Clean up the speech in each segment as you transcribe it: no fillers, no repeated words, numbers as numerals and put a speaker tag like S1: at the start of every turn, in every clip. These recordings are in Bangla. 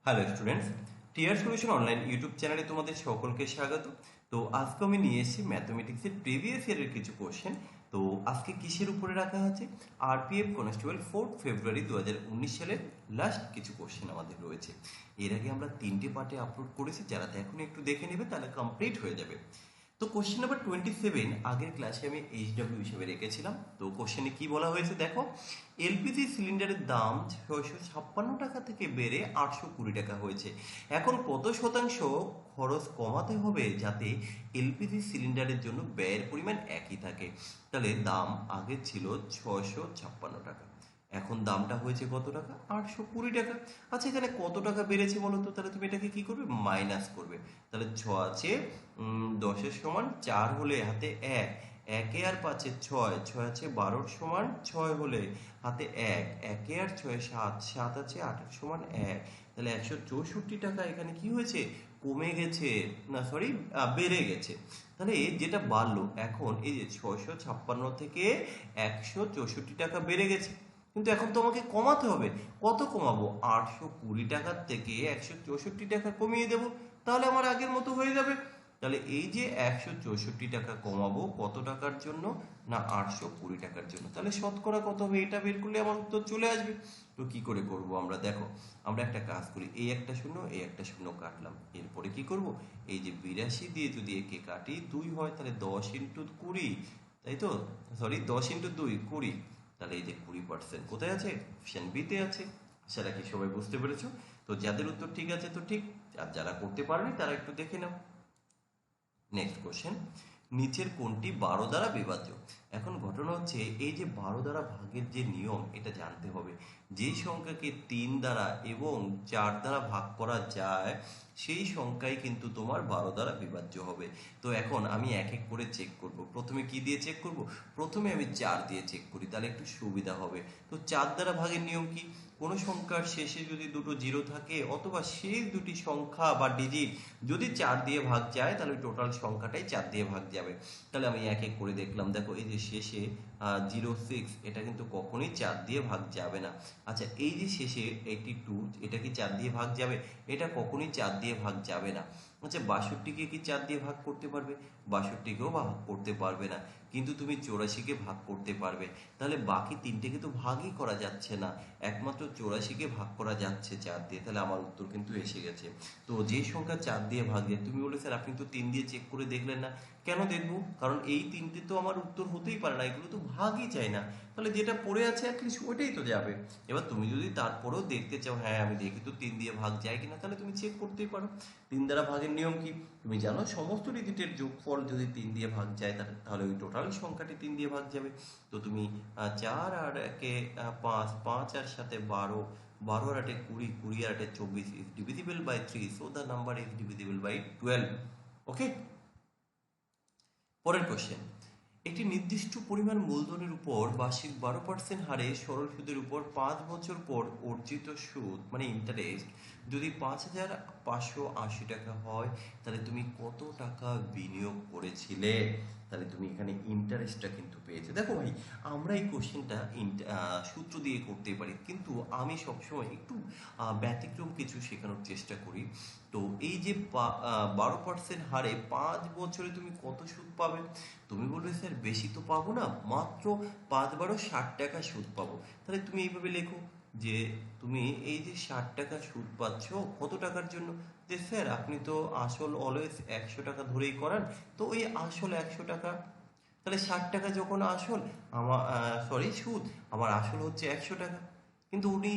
S1: হ্যালো স্টুডেন্টস, টিয়ার সলিউশন অনলাইন ইউটিউব চ্যানেলে তোমাদের সকলকে স্বাগত। তো আজকে আমি নিয়ে এসেছি ম্যাথমেটিক্সের প্রিভিয়াস ইয়ারের কিছু কোশ্চেন। তো আজকে কিসের উপরে রাখা আছে? আরপিএফ কনস্টেবল 4 ফেব্রুয়ারি 2019 সালের লাস্ট কিছু কোশ্চেন আমাদের রয়েছে। এর আগে আমরা 3টে পার্টে আপলোড করেছি, যারা এখন একটু দেখে নেবে তাহলে কমপ্লিট হয়ে যাবে। তো কোশ্চেন নাম্বার 27 আগের ক্লাসে আমি এইচডব্লিউ হিসেবে রেখেছিলাম। তো কোশ্চেনে কি বলা হয়েছে দেখো, এলপিজি সিলিন্ডারের দাম 656 টাকা থেকে বেড়ে 820 টাকা হয়েছে। এখন কত শতাংশ খরচ কমাতে হবে যাতে এলপিজি সিলিন্ডারের জন্য ব্যয়ের পরিমাণ একই থাকে? তাহলে দাম আগে ছিল 656 টাকা, এখন দামটা হয়েছে কত টাকা? 820 টাকা। আচ্ছা, এখানে কত টাকা বেড়েছে বলো তো? তাহলে তুমি এটাকে কি করবে? মাইনাস করবে। তাহলে 6 আছে 10-এর সমান 4 হলে হাতে 1, একে আর 5-এ 6, 6 আছে 12-এর সমান 6 হলে হাতে 1, একে আর 6-এ 7, 7 আছে 8-এর সমান 1। তাহলে 164 টাকা এখানে কি হয়েছে? কমে গেছে, না সরি বেড়ে গেছে। তাহলে যেটা বাড়লো এখন এই যে 656 থেকে 164 টাকা বেড়ে গেছে, কিন্তু এখন তো আমাকে কমাতে হবে। কত কমাবো? 820 টাকার থেকে 164 টাকা কমিয়ে দেব, তাহলে আমার আগের মতো হয়ে যাবে। তাহলে এই যে 164 টাকা কমাবো কত টাকার জন্য? না 820 টাকার জন্য। তাহলে শতকরা কত হবে এটা বের করলে আমার উত্তর চলে আসবে। তো কি করে করব আমরা? দেখো, আমরা একটা কাজ করি, এই একটা শূন্য এই একটা শূন্য কাটলাম, এরপরে কি করব? এই যে 82 দিয়ে যদি একে কাটি 2 হয়, তাহলে 10 ইন্টু 20, তাই তো? Sorry, 10 into 2 20। তাহলে এই যে 20% কোথায় আছে? অপশন বিতে আছে। আশা রাখি সবাই বুঝতে পেরেছো। তো যাদের উত্তর ঠিক আছে তো ঠিক, আর যারা করতে পারেনি তারা একটু দেখে নাও। নেক্সট কোশ্চেন, নিচের কোনটি 12 দ্বারা বিভাজ্য? এখন ঘটনা হচ্ছে এই যে 12 দ্বারা ভাগের যে নিয়ম, এটা জানতে হবে। যেই সংখ্যাকে 3 দ্বারা এবং 4 দ্বারা ভাগ করা যায় সেই সংখ্যাই কিন্তু তোমার 12 দ্বারা বিভাজ্য হবে। তো এখন আমি এক এক করে চেক করব। প্রথমে কি দিয়ে চেক করব? প্রথমে আমি 4 দিয়ে চেক করি, তাহলে একটু সুবিধা হবে। তো 4 দ্বারা ভাগের নিয়ম কি? কোনো সংখ্যার শেষে যদি দুটো জিরো থাকে অথবা শেষ দুটি সংখ্যা বা ডিজিট যদি 4 দিয়ে ভাগ যায় তাহলে টোটাল সংখ্যাটাই 4 দিয়ে ভাগ যাবে। তাহলে আমি এক এক করে দেখলাম। দেখো, এই যে শেষে 06, এটা কিন্তু কখনোই 4 দিয়ে ভাগ যাবে না। আচ্ছা, এই যে শেষে 82, এটা কি 4 দিয়ে ভাগ যাবে? এটা কখনোই 4 দিয়ে ভাগ যাবে না। আচ্ছা, 62কে কি 4 দিয়ে ভাগ করতে পারবে? 62কেও ভাগ করতে পারবে না। কিন্তু তুমি 84কে ভাগ করতে পারবে। তাহলে বাকি তিনটেকে তো ভাগই করা যাচ্ছে না, একমাত্র 84কে ভাগ করা যাচ্ছে 4 দিয়ে। তাহলে আমার উত্তর কিন্তু এসে গেছে। তো যে সংখ্যা 4 দিয়ে ভাগে, তুমি বলে স্যার আপনি তো 3 দিয়ে চেক করে দেখলেন না। কেন দেখবো? কারণ এই তিনটে তো আমার উত্তর হতেই পারে না, এগুলো তো ভাগই চাই না। তাহলে যেটা পড়ে আছে অ্যাটলিস্ট ওইটাই তো যাবে। এবার তুমি যদি তারপরেও দেখতে চাও, হ্যাঁ আমি দেখি তো 3 দিয়ে ভাগ যায় কিনা, তাহলে তুমি চেক করতেই পারো। 3 দ্বারা ভাগের নিয়ম কি তুমি জানো? সমস্ত ডিজিটের যোগফল যদি 3 দিয়ে ভাগ যায় তাহলে ওই টোটাল সংখ্যাটি 3 দিয়ে ভাগ যাবে। তো তুমি 4 আর একে 5, 5 আর সাথে 12, 12 আর 8 20, 20 আর 8 24 is divisible by 3, so the number is divisible by 12. ওকে, পরের কোশ্চেন, একটি নির্দিষ্ট পরিমাণ মূলধনের উপর বার্ষিক 12% হারে সরল সুদের উপর 5 বছর পর অর্জিত সুদ মানে ইন্টারেস্ট যদি 5,580 টাকা হয়, তাহলে তুমি কত টাকা বিনিয়োগ করেছিলে? তাহলে তুমি এখানে ইন্টারেস্টটা কিন্তু পেয়েছো। দেখো ভাই, আমরা এই কোশ্চেনটা সূত্র দিয়ে করতে পারি, কিন্তু আমি সবসময় একটু ব্যতিক্রম কিছু শেখানোর চেষ্টা করি। তো এই যে 12% হারে 5 বছরে তুমি কত সুদ পাবে? তুমি বলবে স্যার বেশি তো পাবো না, মাত্র 5 × 60 টাকা সুদ পাবো। তাহলে তুমি এইভাবে লেখো যে তুমি এই যে 60 টাকা সুদ পাচ্ছ কত টাকার জন্য? যে স্যার আপনি তো আসল অলওয়েজ 100 টাকা ধরেই করান, তো ওই আসল 100 টাকা। তাহলে 60 টাকা যখন আসল, আমার সরি সুদ, আমার আসল হচ্ছে 100 টাকা। কিন্তু উনি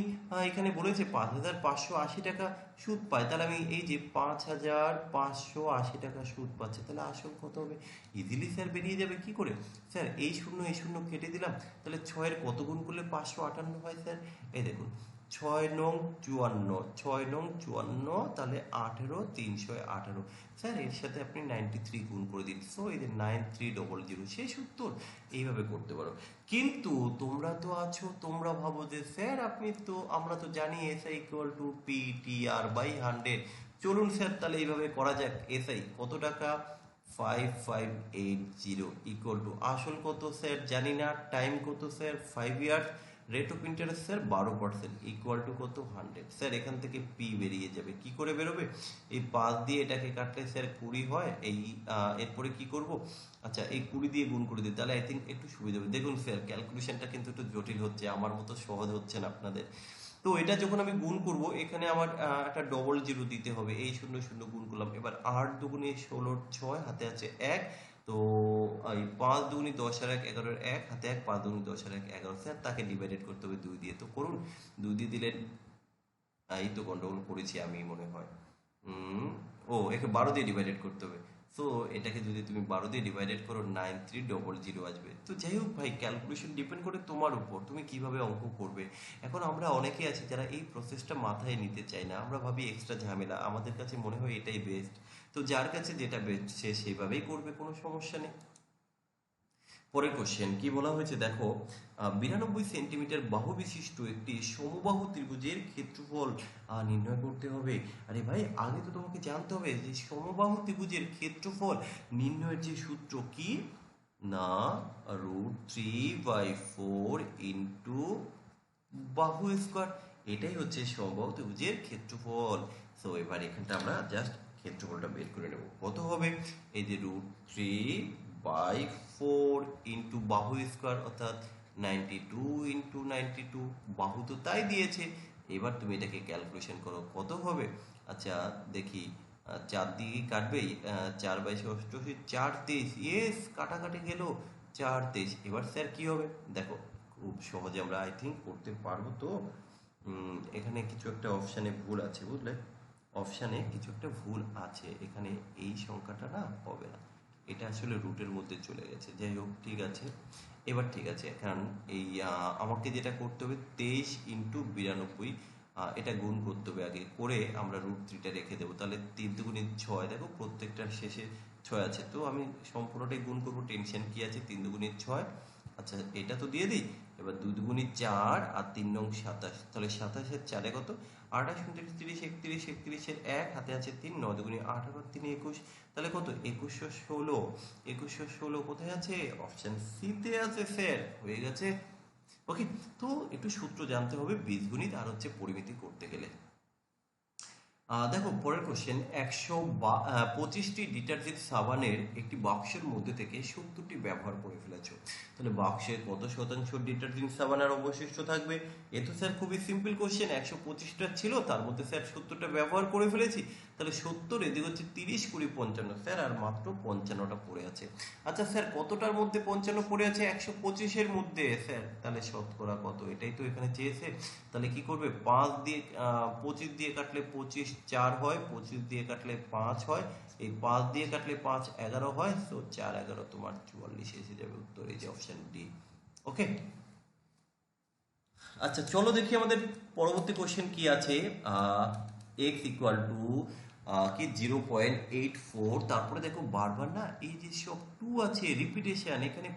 S1: এখানে বলেছে 5,580 টাকা সুদ পায়, তাহলে আমি এই যে 5,580 টাকা সুদ পাচ্ছে, তাহলে আসল কত হবে? ইজিলি স্যার বেরিয়ে যাবে। কি করে? স্যার এই শূন্য কেটে দিলাম, তাহলে 6-এর কত গুণ করলে 558 হয় স্যার? এই দেখুন, 6 নং 54, তাহলে 18, 318। স্যার এর সাথে আপনি 93 গুণ করে দিন, সো এই যে 9300 শেষ উত্তর। এইভাবে করতে পারো। কিন্তু তোমরা তো আছো, তোমরা ভাবো যে স্যার আপনি তো, আমরা তো জানি এসআই ইকুয়াল টু PTR/100। চলুন স্যার তাহলে এইভাবে করা যাক। এসআই কত টাকা? 5580 ইকুয়াল টু আসল কত স্যার জানি না, টাইম কত sir 5 years, rate of interest sir 12% equal to কত 100। স্যার এখান থেকে পি বেরিয়ে যাবে, কি করে বেরোবে? এই 5 দিয়ে এটাকে কাটলে স্যার 20 হয়। এই এরপরে কি করব? আচ্ছা এই 20 দিয়ে গুণ করে দিই, তাহলে আই থিঙ্ক একটু সুবিধা হবে। দেখুন স্যার ক্যালকুলেশনটা কিন্তু একটু জটিল হচ্ছে, আমার মতো সহজ হচ্ছে না আপনাদের। তো এটা যখন আমি গুণ করব, এখানে আমার একটা ডবল জিরো দিতে হবে, এই শূন্য শূন্য গুণ করলাম। এবার 8 দুগুণে 16 6 হাতে আছে 1। তো এই 5 দুগুণে 10 আর 1 11 1 হাতে 1, 5 দুগুণে 10 আর 1 11। স্যার তাকে ডিভাইডেড করতে হবে 2 দিয়ে, তো করুন। 2 দিয়ে দিলে এই তো গন্ডগোল করেছি আমি মনে হয়। ও একে 12 দিয়ে ডিভাইডেড করতে হবে। সো এটাকে যদি তুমি 12 দিয়ে ডিভাইডেড করো 9300 আসবে। তো যাই হোক ভাই, ক্যালকুলেশন ডিপেন্ড করে তোমার উপর, তুমি কিভাবে অঙ্ক করবে। এখন আমরা অনেকেই আছি যারা এই প্রসেসটা মাথায় নিতে চাই না, আমরা ভাবি এক্সট্রা ঝামেলা, আমাদের কাছে মনে হয় এটাই বেস্ট। তো যার কাছে যেটা বেস্ট সে সেইভাবেই করবে, কোনো সমস্যা নেই। পরের কোশ্চেন কি বলা হয়েছে দেখো, 92 সেন্টিমিটার বাহু বিশিষ্ট একটি সমবাহু ত্রিভুজের ক্ষেত্রফল নির্ণয় করতে হবে। আরে ভাই, আগে তো তোমাকে জানতে হবে যে সমবাহু ত্রিভুজের ক্ষেত্রফল নির্ণয়ের যে সূত্র কি না, √3/4 ইন্টু বাহু স্কোয়ার। এটাই হচ্ছে সমবাহু ত্রিভুজের ক্ষেত্রফল। সো এবার এখানটা আমরা জাস্ট ক্ষেত্রফলটা বের করে নেব, কত হবে? এই যে √3/4 ইন্টু বাহু স্কোয়ার, অর্থাৎ 92 ইন্টু 92, বাহু তো তাই দিয়েছে। এবার তুমি এটাকে ক্যালকুলেশন করো কত হবে। আচ্ছা দেখি, 4 দিয়ে কাটবেই, 4/88 4 23, ইয়েস কাটাকাটি গেল 4 23। এবার স্যার কি হবে দেখো, খুব সহজে আমরা আই থিঙ্ক করতে পারবো। তো এখানে কিছু একটা অপশানে ভুল আছে বুঝলে, অপশানে কিছু একটা ভুল আছে, এখানে এই সংখ্যাটা না হবে না, এটা আসলে রুটের মধ্যে চলে গেছে। যাই হোক ঠিক আছে, এবার ঠিক আছে। কারণ এই আমাকে যেটা করতে হবে 23 × 92, এটা গুণ করতে হবে আগে, করে আমরা √3টা রেখে দেবো। তাহলে 3 দুগুণে 6, দেখো প্রত্যেকটার শেষে 6 আছে, তো আমি সম্পূর্ণটাই গুণ করবো, টেনশন কি আছে। 3 দুগুণে 6, আচ্ছা এটা তো দিয়ে দিই। এবার 2 দুগুণে 4 আর 3 নং 27, তাহলে 27 এর 4 কত? 28 29 30 31, 31 এর 1 হাতে আছে 3, 9 দুগুণে 18 3 21, তাহলে কত? 2116। 2116 কোথায় আছে? অপশন সি তে আছে স্যার, হয়ে গেছে। ওকে, তো একটু সূত্র জানতে হবে বীজগণিত আর হচ্ছে পরিমিতি করতে গেলে। দেখো পরের কোশ্চেন, 125টি ডিটারজেন্ট সাবানের একটি বাক্সের মধ্যে থেকে 70টি ব্যবহার করে ফেলেছো, তাহলে বাক্সে কত শতাংশ ডিটারজেন্ট সাবান আর অবশিষ্ট থাকবে? এ তো স্যার খুবই সিম্পল কোশ্চেন, 125টা ছিল তার মধ্যে স্যার 70টা ব্যবহার করে ফেলেছি, তাহলে 70 এদিক হচ্ছে 30 20 55 স্যার, আর মাত্র 55টা পড়ে আছে। আচ্ছা স্যার কতটার মধ্যে 55 পড়ে আছে? 125-এর মধ্যে স্যার, তাহলে শতকরা কত, এটাই তো এখানে চেয়েছে। তাহলে কি করবে, 5 দিয়ে 25 দিয়ে কাটলে 25 4 হয়, 25 দিয়ে কাটলে 5 হয়, এই 5 দিয়ে কাটলে 5 11 হয়, তো 4 11 তোমার 44 এসে যাবে উত্তর, এই যে অপশন ডি। ওকে, আচ্ছা চলো দেখি আমাদের পরবর্তী কোশ্চেন কি আছে। এক্স ইকুয়াল টু কি 0.84, তারপরে দেখো বারবার না এই যে সব টু আছে রিপিটেশন, এখানে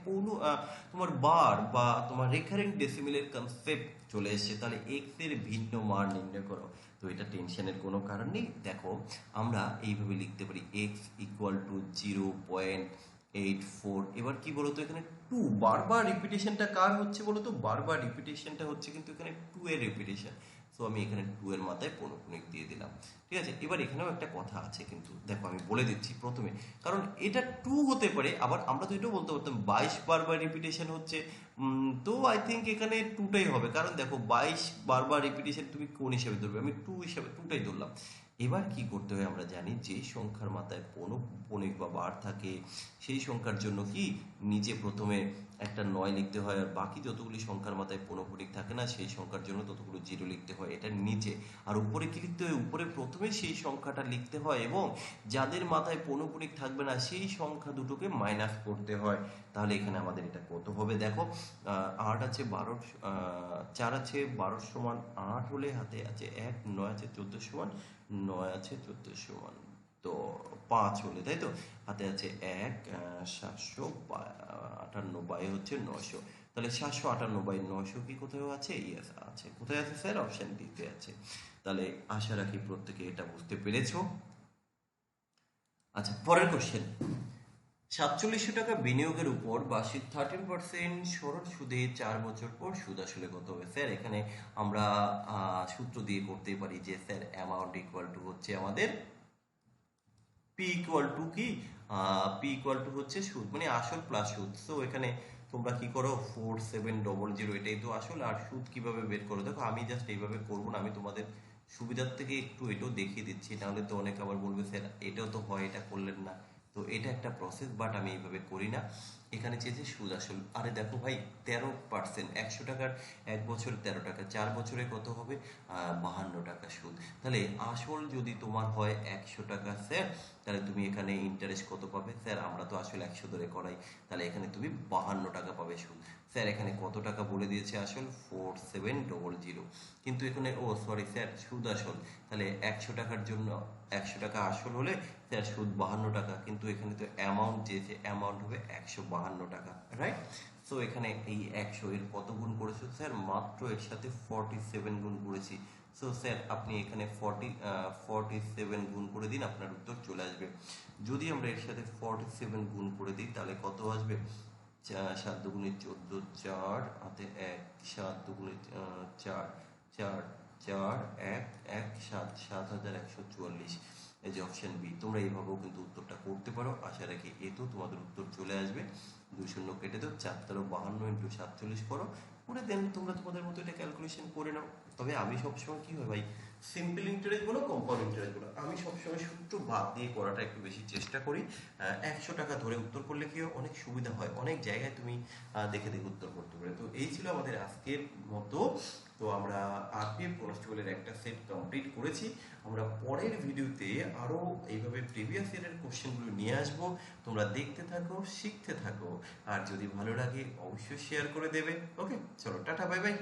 S1: তোমার বার বা তোমার রেকারিং ডেসিমেলের কনসেপ্ট চলে এসেছে। তাহলে এক্স এর ভিন্ন মান নির্ণয় করো। তো এটা টেনশনের কোনো কারণ নেই, দেখো আমরা এইভাবে লিখতে পারি এক্স ইকুয়াল টু 0.84। এবার কি বলতো, এখানে টু বারবার রিপিটেশনটা কার হচ্ছে বলতো, বারবার রিপিটেশনটা হচ্ছে কিন্তু এখানে টু এর রিপিটেশন। সো আমি এখানে টু এর মাথায় পৌনঃপুনিক দিয়ে দিলাম। ঠিক আছে, এবার এখানেও একটা কথা আছে কিন্তু, দেখো আমি বলে দিচ্ছি প্রথমে, কারণ এটা টু হতে পারে, আবার আমরা তো এটাও বলতে পারতাম 22 বারবার রিপিটেশন হচ্ছে। তো আই থিঙ্ক এখানে টুটাই হবে, কারণ দেখো 22 বারবার রিপিটেশন তুমি কোন হিসাবে ধরবে, আমি টু হিসাবে টুটাই ধরলাম। এবার কি করতে হয়, আমরা জানি যে সংখ্যার মাথায় পৌনঃপুনিক বা বার থাকে সেই সংখ্যার জন্য কি নিচে প্রথমে একটা 9 লিখতে হয়, আর বাকি যতগুলি সংখ্যার মাথায় পৌনঃপুনিক থাকে না সেই সংখ্যার জন্য ততগুলো 0 লিখতে হয়, এটা নিচে। আর উপরে কি লিখতে হয়, উপরে প্রথমে সেই সংখ্যাটা লিখতে হয় এবং যাদের মাথায় পৌনঃপুনিক থাকবে না সেই সংখ্যা দুটোকে মাইনাস করতে হয়। তাহলে এখানে আমাদের এটা কত হবে দেখো, 8 আছে 12, 4 আছে 12 সমান 8 হলে হাতে আছে 1, 9 আছে 14 সমান 9 আছে 14 সমান তো 5 হলে, তাই তো হাতে আছে 1, 758 বাই হচ্ছে 900, তাহলে 758 বাই 900 কি কোথাও আছে? ইয়েস আছে। কোথায় আছে স্যার? অপশন ডিতে আছে। তাহলে আশা রাখি প্রত্যেকে এটা বুঝতে পেরেছো। আচ্ছা পরের কোশ্চেন, সাতচল্লিশশো টাকা বিনিয়োগের উপর বার্ষিক 13% সরল সুদে 4 বছর পর সুদ আসলে কত হবে স্যার? এখানে আমরা সূত্র দিয়ে করতে পারি যে স্যার অ্যামাউন্ট ইকুয়াল টু হচ্ছে আমাদের পি ইকুয়াল টু কি, পি ইকুয়াল টু হচ্ছে সুদ মানে আসল প্লাস সুদ। সো এখানে তোমরা কি করো, 4700, এটাই তো আসল। আর সুদ কিভাবে বের করো দেখো, আমি জাস্ট এইভাবে করবো না, আমি তোমাদের সুবিধার থেকে একটু এটাও দেখিয়ে দিচ্ছি, নাহলে তো অনেকে আবার বলবে স্যার এটাও তো হয়, এটা করলেন না। তো এটা একটা প্রসেস, বাট আমি এইভাবে করি না। এখানে চেয়েছে সুদ আসল, আরে দেখো ভাই 13%, 100 টাকার 1 বছর 13 টাকা, 4 বছরে কত হবে? 52 টাকা সুদ। তাহলে আসল যদি তোমার হয় 100 টাকা স্যার, তাহলে তুমি এখানে ইন্টারেস্ট কত পাবে স্যার? আমরা তো আসলে 100 ধরে করাই, তাহলে এখানে তুমি 52 টাকা পাবে সুদ। স্যার এখানে কত টাকা বলে দিয়েছে আসল? 4700। কিন্তু এখানে ও সরি স্যার, সুদ আসল, তাহলে 100 টাকার জন্য 100 টাকা আসল হলে স্যার সুদ 52 টাকা, কিন্তু এখানে তো অ্যামাউন্ট চেয়েছে, অ্যামাউন্ট হবে 152 টাকা, রাইট? সো এখানে এই 100 এর কত গুণ করেছো স্যার? মাত্র এর সাথে 47 গুণ করেছি। সো স্যার আপনি এখানে 47 গুণ করে দিন, আপনার উত্তর চলে আসবে। যদি আমরা এর সাথে 47 গুণ করে দিই তাহলে কত আসবে? 7 দুগুণে 14, 4 হাতে 1, 7 দুগুণে 4, 4, 4, 1, 1, 7, 7144। এই যে অপশন বি, তোমরা এইভাবেও কিন্তু উত্তরটা করতে পারো। আশা রাখি এতেও তোমাদের উত্তর চলে আসবে। 2 শূন্য কেটে দাও, 4 52 × 47 করো, করে দেন তোমরা তোমাদের মতো এটা ক্যালকুলেশন করে নাও। তবে আমি সবসময় কি হয় ভাই, সিম্পল ইন্টারেস্ট বলো কম্পাউন্ড ইন্টারেস্ট বলো, আমি সবসময় সূত্র বাদ দিয়ে করাটা একটু বেশি চেষ্টা করি। 100 টাকা ধরে উত্তর করলে কি হয়, অনেক সুবিধা হয়, অনেক জায়গায় তুমি দেখে দেখে উত্তর করতে পারো। তো এই ছিল আমাদের আজকের মতো। তো আমরা আরপিএফ কনস্টেবলের একটা সেট কমপ্লিট করেছি। আমরা পরের ভিডিওতে আরও এইভাবে প্রিভিয়াস ইয়ারের কোশ্চেনগুলো নিয়ে আসবো। তোমরা দেখতে থাকো, শিখতে থাকো, আর যদি ভালো লাগে অবশ্যই শেয়ার করে দেবে। ওকে, চলো টাটা, বাই বাই।